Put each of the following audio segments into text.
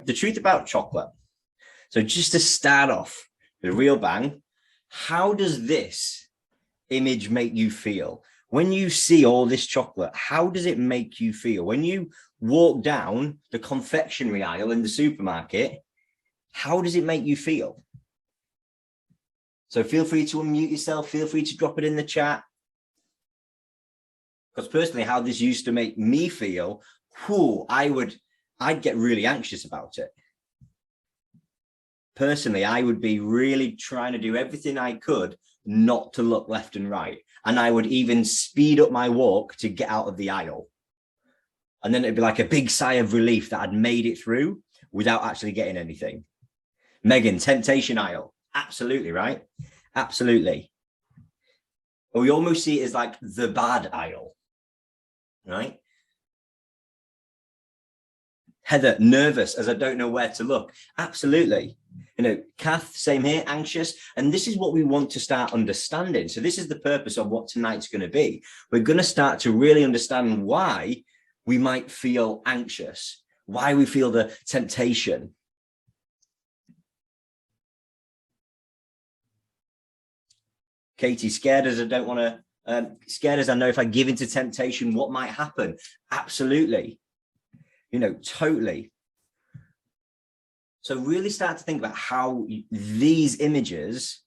the truth about chocolate. So just to start off with a real bang, how does this image make you feel? When you see all this chocolate, how does it make you feel? When you walk down the confectionery aisle in the supermarket, how does it make you feel? So feel free to unmute yourself. Feel free to drop it in the chat. Because personally, how this used to make me feel, I'd get really anxious about it. Personally, I would be really trying to do everything I could not to look left and right. And I would even speed up my walk to get out of the aisle. And then it'd be like a big sigh of relief that I'd made it through without actually getting anything. Megan, temptation aisle. Absolutely, right? Absolutely. Or we almost see it as like the bad aisle, right? Heather, nervous as I don't know where to look. Absolutely. You know, Kath, same here, anxious. And this is what we want to start understanding. So this is the purpose of what tonight's going to be. We're going to start to really understand why we might feel anxious, why we feel the temptation. Katie, scared as I don't want to, scared as I know if I give into temptation, what might happen? Absolutely. You know, totally. So really start to think about how these images,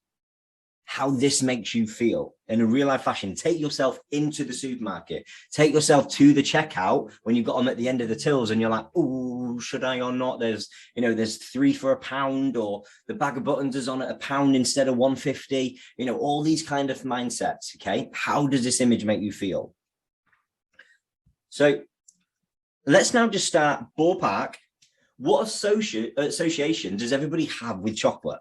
how this makes you feel in a real life fashion. Take yourself into the supermarket, take yourself to the checkout when you've got them at the end of the tills and you're like, oh, should I or not? There's, you know, there's 3 for £1, or the bag of buttons is on at £1 instead of 1.50, you know, all these kind of mindsets. Okay. How does this image make you feel? So let's now just start ballpark. What association does everybody have with chocolate?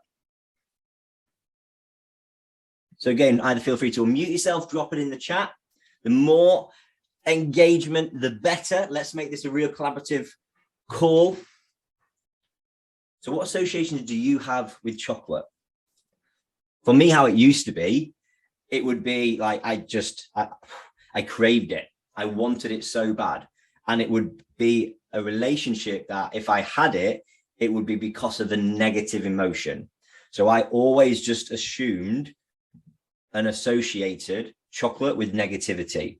So again, either feel free to unmute yourself, drop it in the chat. The more engagement, the better. Let's make this a real collaborative call. So what associations do you have with chocolate? For me, how it used to be, it would be like, I craved it. I wanted it so bad. And it would be a relationship that if I had it, it would be because of the negative emotion. So I always just assumed and associated chocolate with negativity.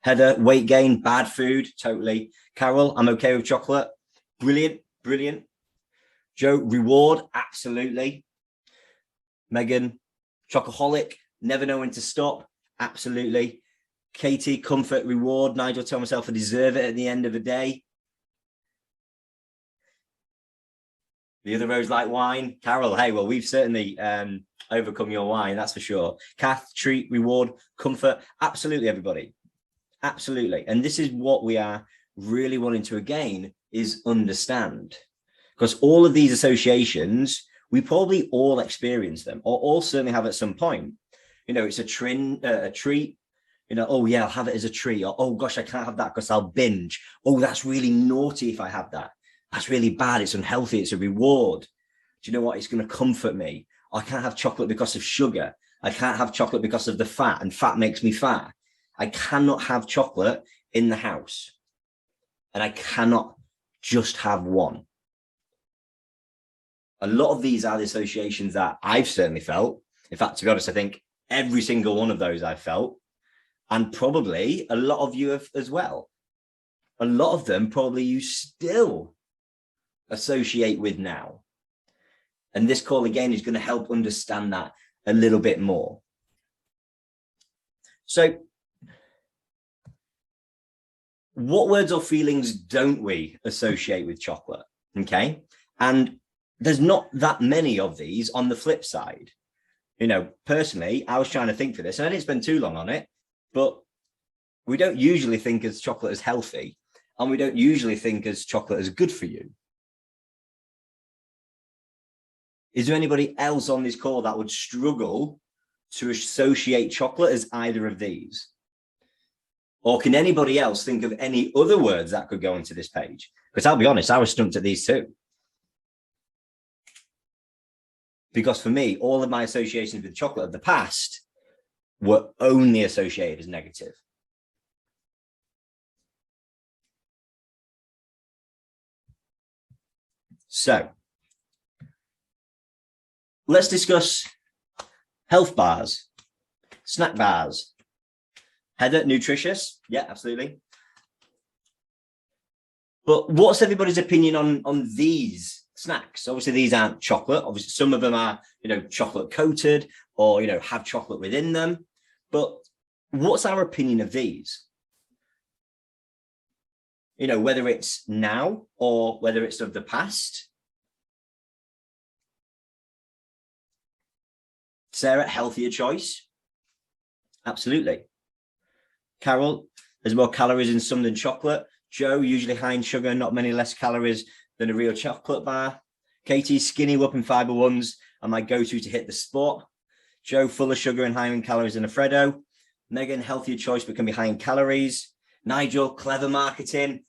Heather, weight gain, bad food, totally. Carol, I'm okay with chocolate. Brilliant, brilliant. Joe, reward, absolutely. Megan, chocoholic, never know when to stop, absolutely. Katie, comfort, reward. Nigel, tell myself I deserve it at the end of the day. The other rows like wine. Carol, hey, well, we've certainly overcome your wine, that's for sure. Kath, treat, reward, comfort. Absolutely, everybody. Absolutely. And this is what we are really wanting to, again, is understand. Because all of these associations, we probably all experience them, or all certainly have at some point. You know, it's a treat. You know, oh yeah, I'll have it as a treat. Or, oh gosh, I can't have that because I'll binge. Oh, that's really naughty if I have that. That's really bad. It's unhealthy. It's a reward. Do you know what? It's going to comfort me. I can't have chocolate because of sugar. I can't have chocolate because of the fat, and fat makes me fat. I cannot have chocolate in the house. And I cannot just have one. A lot of these are the associations that I've certainly felt. In fact, to be honest, I think every single one of those I've felt. And probably a lot of you have as well. A lot of them probably you still associate with now. And this call again is going to help understand that a little bit more. So what words or feelings don't we associate with chocolate? Okay. And there's not that many of these on the flip side. You know, personally, I was trying to think for this and I didn't spend too long on it. But we don't usually think as chocolate as healthy, and we don't usually think as chocolate as good for you. Is there anybody else on this call that would struggle to associate chocolate as either of these? Or can anybody else think of any other words that could go into this page? Because I'll be honest, I was stumped at these too. Because for me, all of my associations with chocolate of the past were only associated as negative. So let's discuss health bars, snack bars. Heather, nutritious? Yeah, absolutely. But what's everybody's opinion on these snacks? Obviously, these aren't chocolate. Obviously, some of them are, chocolate coated or, have chocolate within them. But what's our opinion of these? Whether it's now or whether it's of the past. Sarah, healthier choice? Absolutely. Carol, there's more calories in some than chocolate. Joe, usually high in sugar, not many less calories than a real chocolate bar. Katie, skinny whopping fiber ones are my go-to to hit the spot. Joe, full of sugar and higher in calories than a Freddo. Megan, healthier choice but can be high in calories. Nigel, clever marketing.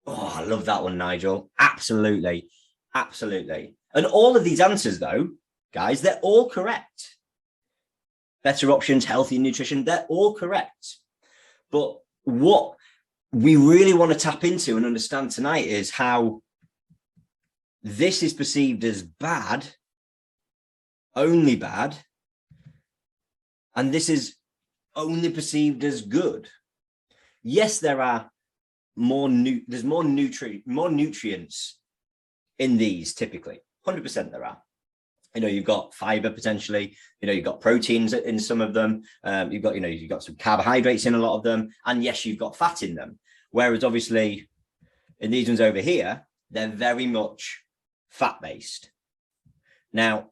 Oh, I love that one, Nigel. Absolutely. Absolutely. And all of these answers, though, guys, they're all correct. Better options, healthy nutrition, they're all correct. But what we really want to tap into and understand tonight is how this is perceived as bad, only bad, and this is only perceived as good. Yes, there are there's more nutrients in these typically. 100% there are. You've got fiber potentially, you've got proteins in some of them. You've got some carbohydrates in a lot of them. And yes, you've got fat in them. Whereas obviously in these ones over here, they're very much fat based. Now,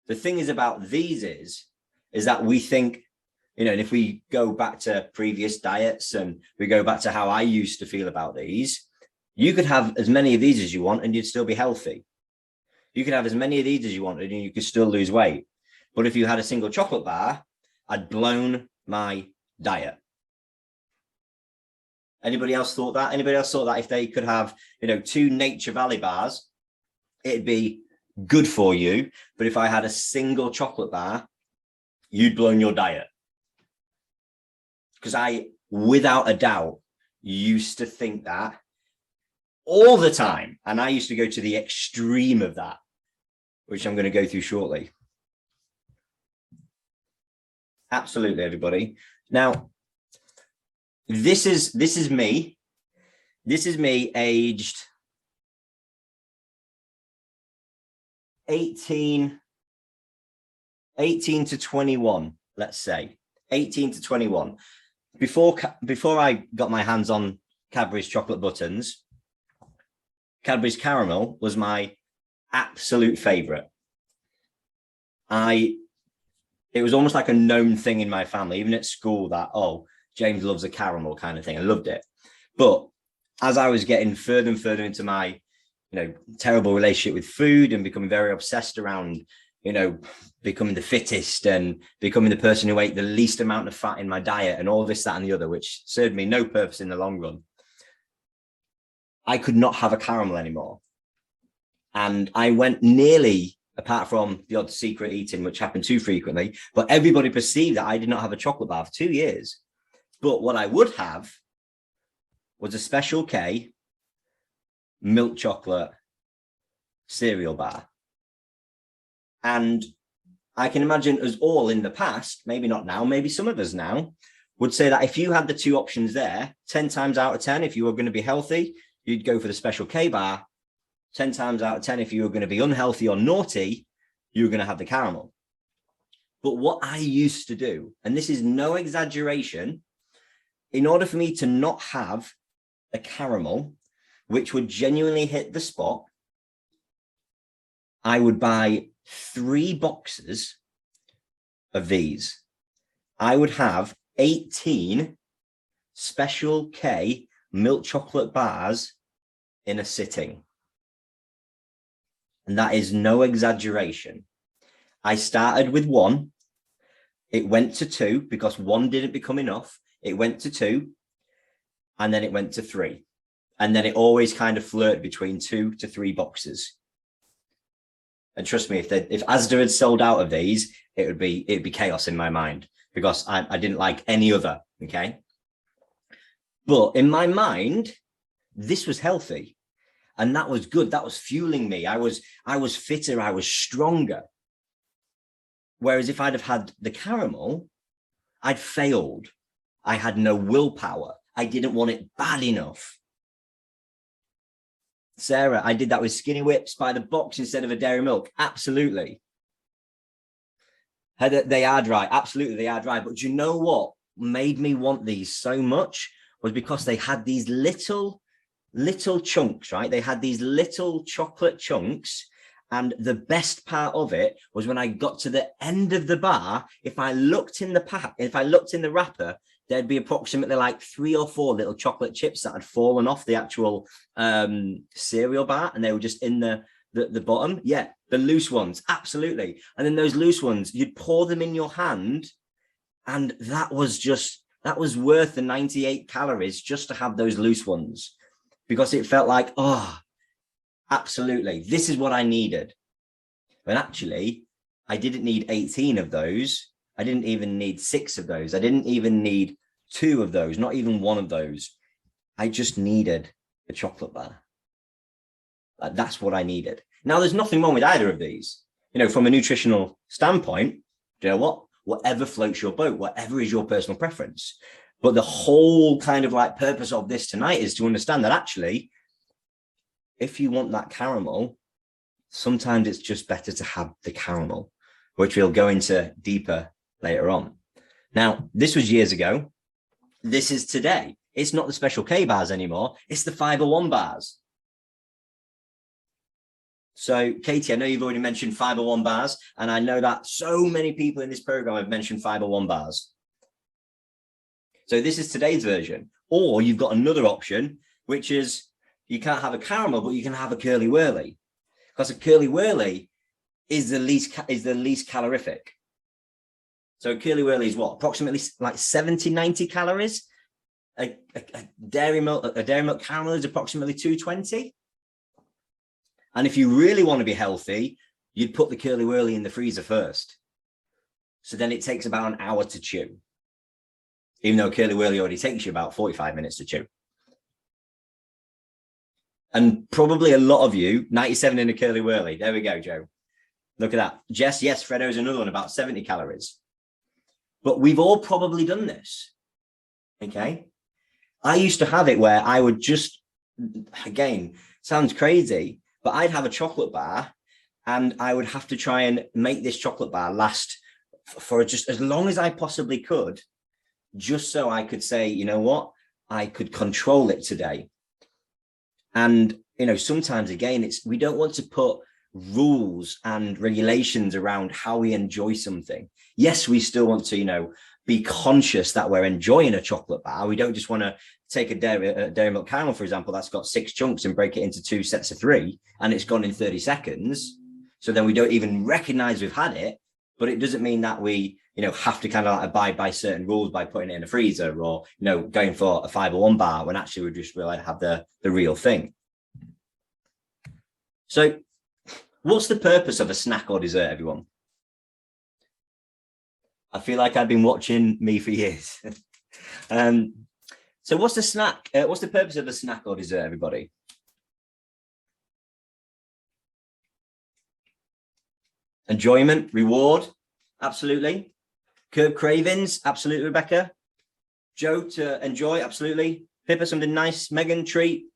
the thing is about these is that we think, and if we go back to previous diets and we go back to how I used to feel about these, you could have as many of these as you want and you'd still be healthy. You could have as many of these as you wanted and you could still lose weight. But if you had a single chocolate bar, I'd blown my diet. Anybody else thought that? Anybody else thought that if they could have, 2 Nature Valley bars, it'd be good for you. But if I had a single chocolate bar, you'd blown your diet. Because I, without a doubt, used to think that all the time. And I used to go to the extreme of that, which I'm going to go through shortly. Absolutely, everybody. Now, this is me. This is me aged 18 to 21, let's say. 18 to 21. Before I got my hands on Cadbury's chocolate buttons, Cadbury's caramel was my absolute favorite. It was almost like a known thing in my family, even at school, that, oh, James loves a caramel kind of thing. I loved it. But as I was getting further and further into my, terrible relationship with food and becoming very obsessed around, becoming the fittest and becoming the person who ate the least amount of fat in my diet and all this, that, and the other, which served me no purpose in the long run, I could not have a caramel anymore. And I went nearly, apart from the odd secret eating, which happened too frequently, but everybody perceived that I did not have a chocolate bar for 2 years. But what I would have was a Special K milk chocolate cereal bar. And I can imagine us all in the past, maybe not now, maybe some of us now, would say that if you had the 2 options there, 10 times out of 10, if you were going to be healthy, you'd go for the Special K bar. 10 times out of 10, if you were going to be unhealthy or naughty, you were going to have the caramel. But what I used to do, and this is no exaggeration, in order for me to not have a caramel, which would genuinely hit the spot, I would buy 3 boxes of these. I would have 18 Special K milk chocolate bars in a sitting. And that is no exaggeration. I started with 1. It went to 2 because 1 didn't become enough. It went to 2 and then it went to 3. And then it always kind of flirted between 2 to 3 boxes. And trust me, if Asda had sold out of these, it'd be chaos in my mind because I didn't like any other. Okay. But in my mind, this was healthy. And that was good. That was fueling me. I was fitter. I was stronger. Whereas if I'd have had the caramel, I'd failed. I had no willpower. I didn't want it bad enough. Sarah, I did that with Skinny Whips by the box instead of a dairy milk. Absolutely. Heather, they are dry. Absolutely, they are dry. But do you know what made me want these so much was because they had these little chunks, right? They had these little chocolate chunks. And the best part of it was when I got to the end of the bar, if I looked in the pack, if I looked in the wrapper, there'd be approximately like 3 or 4 little chocolate chips that had fallen off the actual cereal bar, and they were just in the bottom. Yeah, the loose ones, absolutely. And then those loose ones, you'd pour them in your hand, and that was worth the 98 calories just to have those loose ones, because it felt like, oh, absolutely, this is what I needed. But actually, I didn't need 18 of those. I didn't even need 6 of those. I didn't even need 2 of those, not even 1 of those. I just needed a chocolate bar. That's what I needed. Now, there's nothing wrong with either of these. You know, from a nutritional standpoint, do you know what? Whatever floats your boat, whatever is your personal preference. But the whole kind of like purpose of this tonight is to understand that actually, if you want that caramel, sometimes it's just better to have the caramel, which we'll go into deeper later on. Now, this was years ago. This is today. It's not the Special K bars anymore. It's the 501 bars. So, Katie, I know you've already mentioned 501 bars, and I know that so many people in this program have mentioned 501 bars. So this is today's version. Or you've got another option, which is you can't have a caramel, but you can have a curly whirly, because a curly whirly is the least calorific. So curly whirly is what? Approximately like 70, 90 calories. A dairy milk caramel is approximately 220. And if you really want to be healthy, you'd put the curly whirly in the freezer first. So then it takes about an hour to chew, even though a curly whirly already takes you about 45 minutes to chew. And probably a lot of you, 97 in a curly whirly. There we go, Joe. Look at that. Jess, yes, Freddo's another one, about 70 calories. But we've all probably done this, okay? I used to have it where I would just, again, sounds crazy, but I'd have a chocolate bar and I would have to try and make this chocolate bar last for just as long as I possibly could, just so I could say, you know what, I could control it today. And, you know, sometimes, again, we don't want to put rules and regulations around how we enjoy something. Yes, we still want to, you know, be conscious that we're enjoying a chocolate bar. We don't just want to take a dairy milk caramel, for example, that's got 6 chunks and break it into 2 sets of 3, and it's gone in 30 seconds. So then we don't even recognize we've had it, but it doesn't mean that we, you know, have to kind of like abide by certain rules by putting it in a freezer or, you know, going for a 501 bar when actually we just really have the real thing. So what's the purpose of a snack or dessert, everyone? I feel like I've been watching me for years. So what's the snack? What's the purpose of a snack or dessert, everybody? Enjoyment, reward, absolutely. Curb cravings, absolutely, Rebecca. Joe, to enjoy, absolutely. Pippa, something nice. Megan, treat.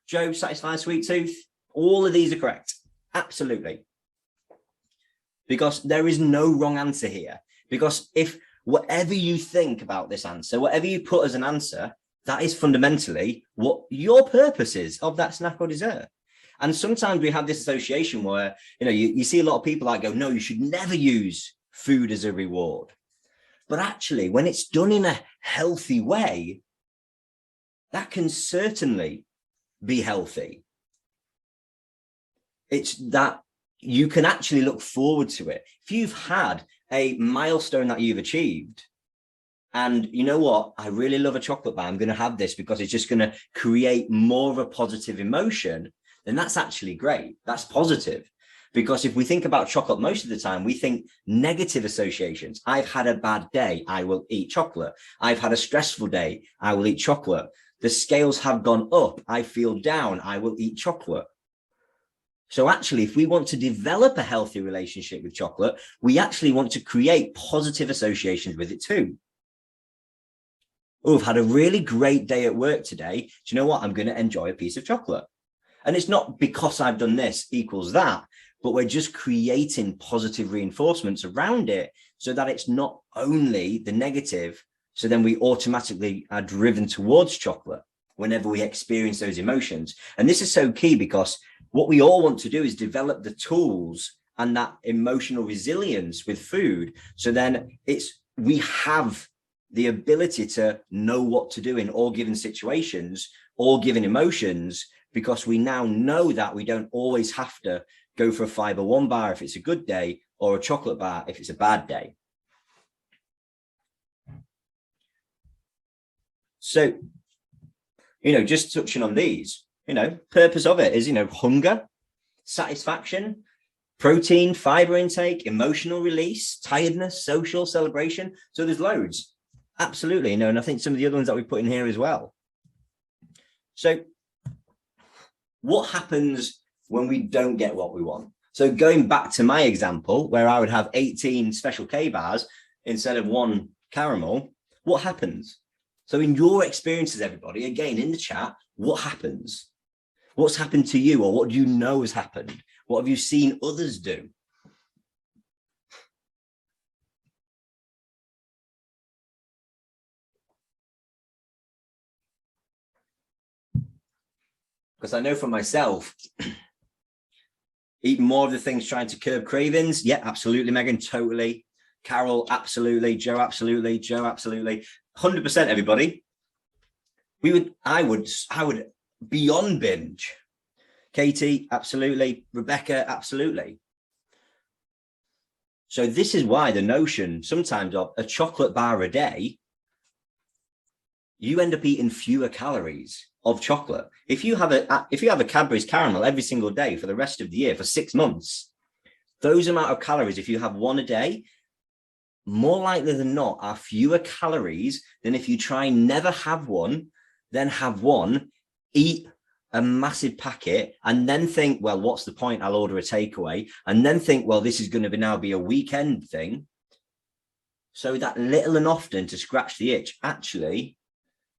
Joe, satisfy a sweet tooth. All of these are correct, absolutely. Because there is no wrong answer here. Because if whatever you think about this answer, whatever you put as an answer, that is fundamentally what your purpose is of that snack or dessert. And sometimes we have this association where, you know, you see a lot of people that go, no, you should never use food as a reward. But actually, when it's done in a healthy way, that can certainly be healthy. It's that you can actually look forward to it. If you've had a milestone that you've achieved, and you know what, I really love a chocolate bar, I'm going to have this because it's just going to create more of a positive emotion, then that's actually great. That's positive. Because if we think about chocolate most of the time, we think negative associations. I've had a bad day, I will eat chocolate. I've had a stressful day, I will eat chocolate. The scales have gone up. I feel down. I will eat chocolate. So actually, if we want to develop a healthy relationship with chocolate, we actually want to create positive associations with it too. Oh, I've had a really great day at work today. Do you know what? I'm going to enjoy a piece of chocolate. And it's not because I've done this equals that, but we're just creating positive reinforcements around it so that it's not only the negative. So then we automatically are driven towards chocolate whenever we experience those emotions. And this is so key because what we all want to do is develop the tools and that emotional resilience with food. So then we have the ability to know what to do in all given situations, all given emotions, because we now know that we don't always have to go for a fiber one bar if it's a good day or a chocolate bar if it's a bad day. So, just touching on these, purpose of it is, hunger, satisfaction, protein, fiber intake, emotional release, tiredness, social celebration. So there's loads. Absolutely. And I think some of the other ones that we put in here as well. So what happens when we don't get what we want? So going back to my example, where I would have 18 special K bars instead of one caramel, what happens? So in your experiences, everybody, again, in the chat, what happens? What's happened to you, or what do you know has happened? What have you seen others do? Because I know for myself, eat more of the things trying to curb cravings. Yeah, absolutely, Megan, totally. Carol, absolutely. Joe, absolutely. Joe, absolutely. 100%, everybody. I would beyond binge. Katie, absolutely. Rebecca, absolutely. So this is why the notion sometimes of a chocolate bar a day, you end up eating fewer calories of chocolate. If you have a Cadbury's caramel every single day for the rest of the year for 6 months, those amount of calories, if you have one a day, more likely than not are fewer calories than if you try and never have one, then have one, eat a massive packet, and then think, well, what's the point? I'll order a takeaway, and then think, well, this is going to now be a weekend thing. So that little and often to scratch the itch actually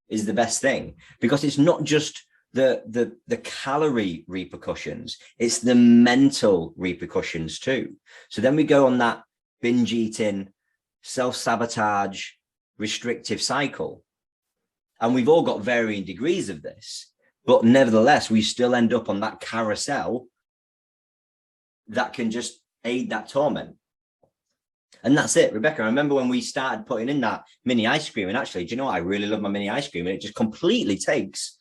is the best thing, because it's not just the calorie repercussions, it's the mental repercussions too. So then we go on that binge eating, self-sabotage, restrictive cycle. And we've all got varying degrees of this, but nevertheless, we still end up on that carousel that can just aid that torment. And that's it, Rebecca. I remember when we started putting in that mini ice cream, and actually, do you know what? I really love my mini ice cream, and it just completely takes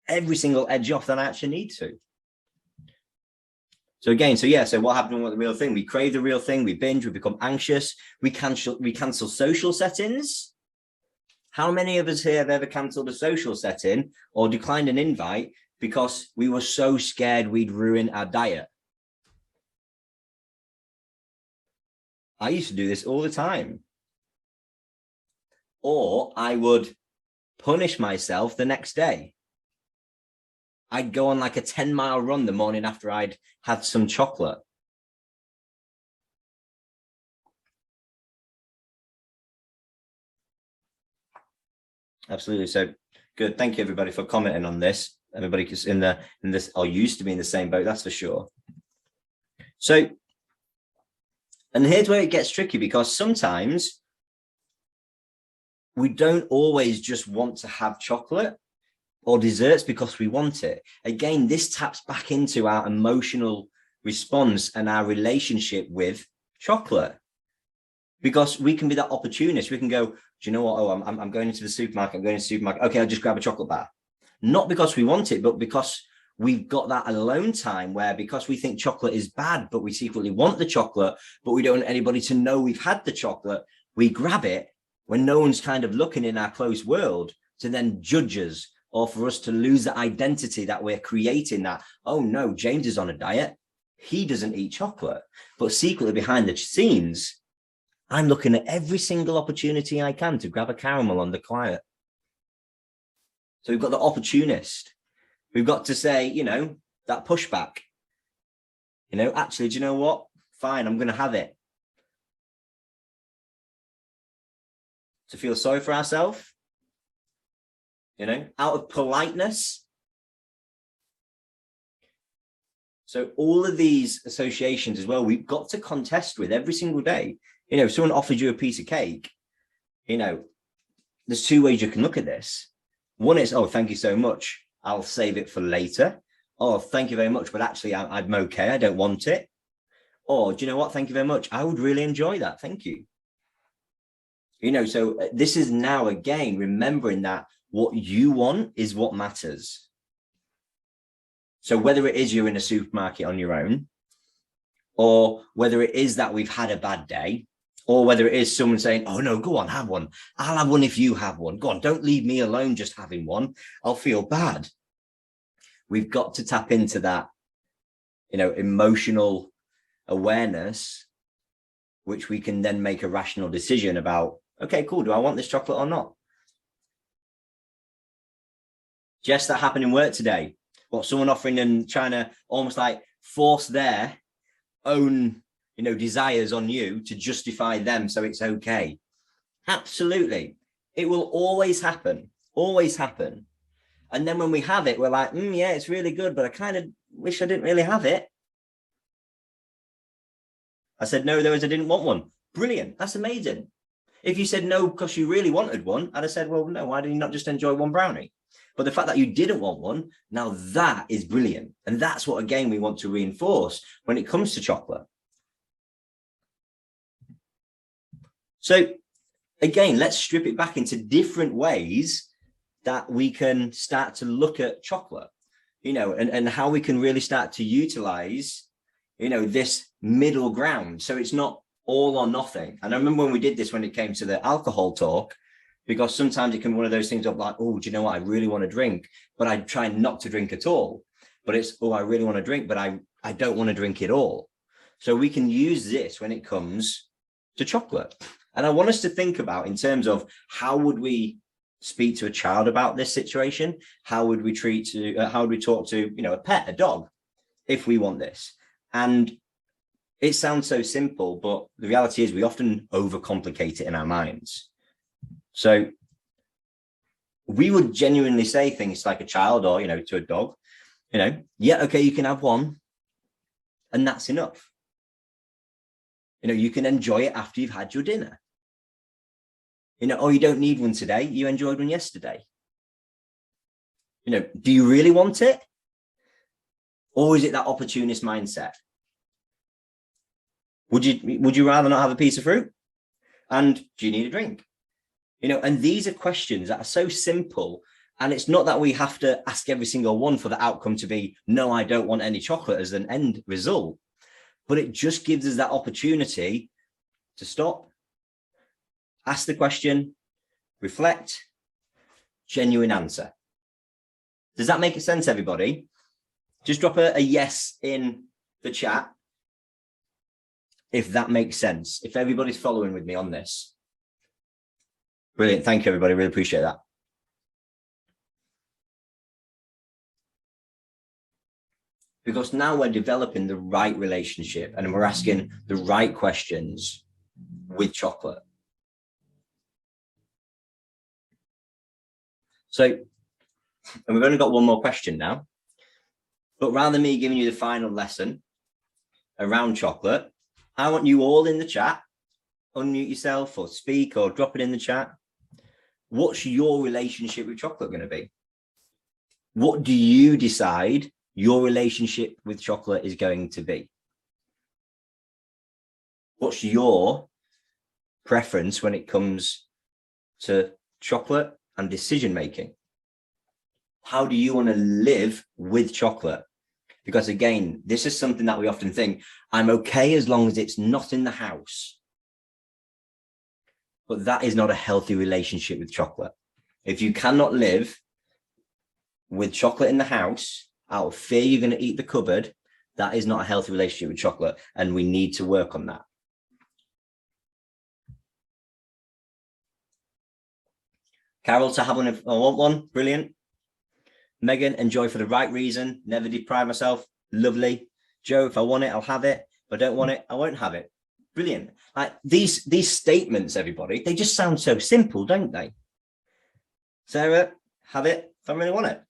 every single edge off that I actually need to. So again, so what happened with the real thing? We crave the real thing, we binge, we become anxious, we cancel social settings. How many of us here have ever cancelled a social setting or declined an invite because we were so scared we'd ruin our diet? I used to do this all the time. Or I would punish myself the next day. I'd go on like a 10-mile run the morning after I'd had some chocolate. Absolutely. So good. Thank you, everybody, for commenting on this. Everybody is in this, or used to be in the same boat, that's for sure. So, and here's where it gets tricky, because sometimes we don't always just want to have chocolate or desserts because we want it. Again, this taps back into our emotional response and our relationship with chocolate, because we can be that opportunist. We can go, do you know what? Oh, I'm going into the supermarket. I'm going to the supermarket. Okay, I'll just grab a chocolate bar. Not because we want it, but because we've got that alone time where, because we think chocolate is bad, but we secretly want the chocolate, but we don't want anybody to know we've had the chocolate. We grab it when no one's kind of looking in our close world to then judge us, or for us to lose the identity that we're creating, that, oh no, James is on a diet. He doesn't eat chocolate. But secretly behind the scenes, I'm looking at every single opportunity I can to grab a caramel on the quiet. So we've got the opportunist. We've got to say, that pushback. Actually, do you know what? Fine, I'm going to have it. To feel sorry for ourselves, out of politeness. So all of these associations as well, we've got to contest with every single day. If someone offers you a piece of cake, there's two ways you can look at this. One is, oh, thank you so much. I'll save it for later. Oh, thank you very much. But actually, I'm okay. I don't want it. Or do you know what? Thank you very much. I would really enjoy that. Thank you. So this is now, again, remembering that what you want is what matters. So whether it is you're in a supermarket on your own, or whether it is that we've had a bad day, or whether it is someone saying, oh, no, go on, have one. I'll have one if you have one. Go on, don't leave me alone just having one. I'll feel bad. We've got to tap into that, emotional awareness, which we can then make a rational decision about, okay, cool, do I want this chocolate or not? Just that happened in work today. What, someone offering and trying to almost like force their own desires on you to justify them so it's okay. Absolutely. It will always happen. And then when we have it, we're like, yeah, it's really good, but I kind of wish I didn't really have it. I said no, I didn't want one. Brilliant. That's amazing. If you said no because you really wanted one, I'd have said, well, no, why did you not just enjoy one brownie? But the fact that you didn't want one, now that is brilliant. And that's what, again, we want to reinforce when it comes to chocolate. So again, let's strip it back into different ways that we can start to look at chocolate, and how we can really start to utilize, this middle ground. So it's not all or nothing. And I remember when we did this, when it came to the alcohol talk, because sometimes it can be one of those things of like, oh, do you know what? I really want to drink, but I try not to drink at all. But it's, oh, I really want to drink, but I don't want to drink it all. So we can use this when it comes to chocolate. And I want us to think about, in terms of how would we speak to a child about this situation? How would we how would we talk to, a pet, a dog, if we want this? And it sounds so simple, but the reality is we often overcomplicate it in our minds. So we would genuinely say things like a child, or, to a dog, yeah, okay, you can have one, and that's enough. You can enjoy it after you've had your dinner. Oh, you don't need one today. You enjoyed one yesterday. Do you really want it? Or is it that opportunist mindset? Would you rather not have a piece of fruit? And do you need a drink? And these are questions that are so simple. And it's not that we have to ask every single one for the outcome to be, no, I don't want any chocolate as an end result. But it just gives us that opportunity to stop, ask the question, reflect, genuine answer. Does that make sense, everybody? Just drop a yes in the chat if that makes sense, if everybody's following with me on this. Brilliant. Thank you, everybody. Really appreciate that. Because now we're developing the right relationship and we're asking the right questions with chocolate. So, and we've only got one more question now, but rather than me giving you the final lesson around chocolate, I want you all in the chat, unmute yourself or speak or drop it in the chat. What's your relationship with chocolate going to be? What do you decide your relationship with chocolate is going to be? What's your preference when it comes to chocolate and decision making? How do you want to live with chocolate? Because again, this is something that we often think, I'm okay as long as it's not in the house. But that is not a healthy relationship with chocolate. If you cannot live with chocolate in the house out of fear you're going to eat the cupboard, that is not a healthy relationship with chocolate. And we need to work on that. Carol, to have one, if I want one, brilliant. Megan, enjoy for the right reason. Never deprive myself. Lovely. Joe, if I want it, I'll have it. If I don't want it, I won't have it. Brilliant. Like these statements, everybody, they just sound so simple, don't they? Sarah, have it if I really want it.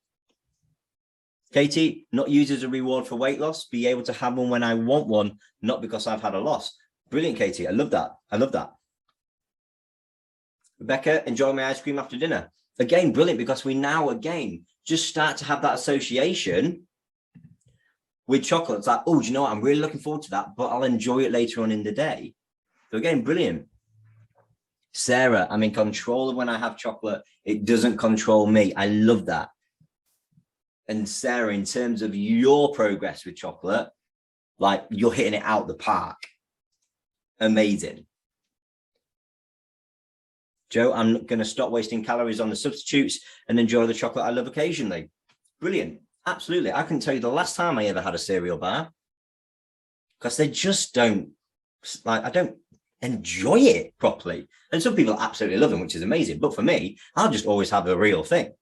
Katie, not use as a reward for weight loss. Be able to have one when I want one, not because I've had a loss. Brilliant, Katie. I love that. I love that. Rebecca, enjoy my ice cream after dinner. Again, brilliant, because we now, again, just start to have that association with chocolate. It's like, oh, do you know what? I'm really looking forward to that, but I'll enjoy it later on in the day. So again, brilliant. Sarah, I'm in control of when I have chocolate. It doesn't control me. I love that. And Sarah, in terms of your progress with chocolate, like you're hitting it out the park. Amazing. Joe, I'm going to stop wasting calories on the substitutes and enjoy the chocolate I love occasionally. Brilliant. Absolutely. I can tell you the last time I ever had a cereal bar, because they just don't, like, I don't enjoy it properly. And some people absolutely love them, which is amazing. But for me, I'll just always have the real thing,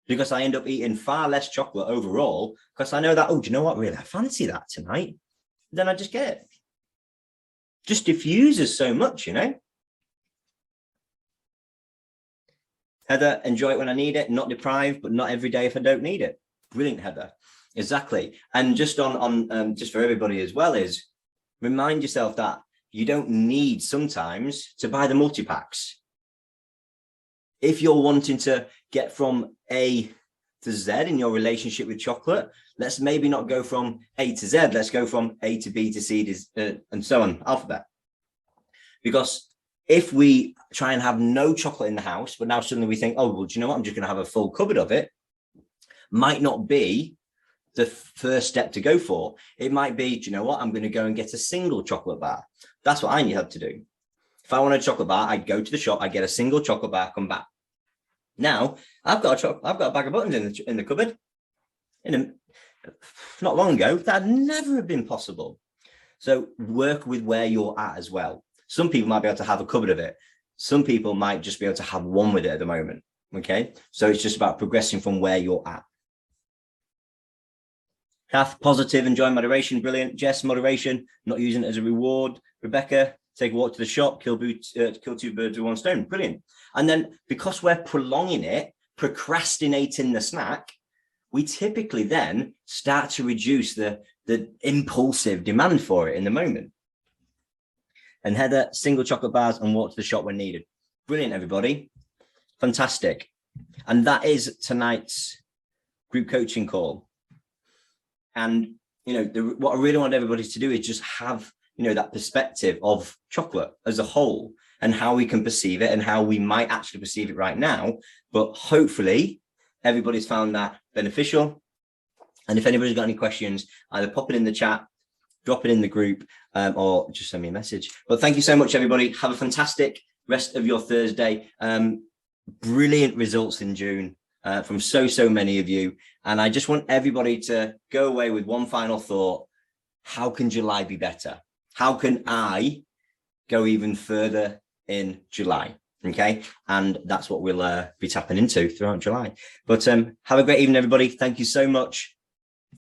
because I end up eating far less chocolate overall, because I know that, oh, do you know what? Really, I fancy that tonight. Then I just get it. Just diffuses so much, you know. Heather, enjoy it when I need it, not deprived, but not every day if I don't need it. Brilliant, Heather. Exactly. And just just for everybody as well, is remind yourself that you don't need sometimes to buy the multi-packs. If you're wanting to get from A to Z in your relationship with chocolate, let's maybe not go from A to Z. Let's go from A to B to C to, and so on, alphabet. Because if we try and have no chocolate in the house, but now suddenly we think, oh, well, do you know what? I'm just going to have a full cupboard of it. Might not be the first step to go for. It might be, do you know what? I'm going to go and get a single chocolate bar. That's what I had to do. If I want a chocolate bar, I'd go to the shop, I'd get a single chocolate bar, come back. Now I've got a bag of buttons in the cupboard. Not long ago, that'd never have been possible. So work with where you're at as well. Some people might be able to have a cupboard of it. Some people might just be able to have one with it at the moment. Okay. So it's just about progressing from where you're at. Kath, positive, enjoy moderation. Brilliant. Jess, moderation, not using it as a reward. Rebecca, take a walk to the shop, kill two birds with one stone. Brilliant. And then because we're prolonging it, procrastinating the snack, we typically then start to reduce the impulsive demand for it in the moment. And Heather, single chocolate bars and walk to the shop when needed. Brilliant, everybody. Fantastic. And that is tonight's group coaching call. And, you know, what I really want everybody to do is just have, you know, that perspective of chocolate as a whole and how we can perceive it and how we might actually perceive it right now. But hopefully everybody's found that beneficial. And if anybody's got any questions, either pop it in the chat, drop it in the group, or just send me a message. But thank you so much, everybody. Have a fantastic rest of your Thursday. Brilliant results in June from so many of you. And I just want everybody to go away with one final thought. How can July be better? How can I go even further in July? Okay. And that's what we'll be tapping into throughout July. But have a great evening, everybody. Thank you so much.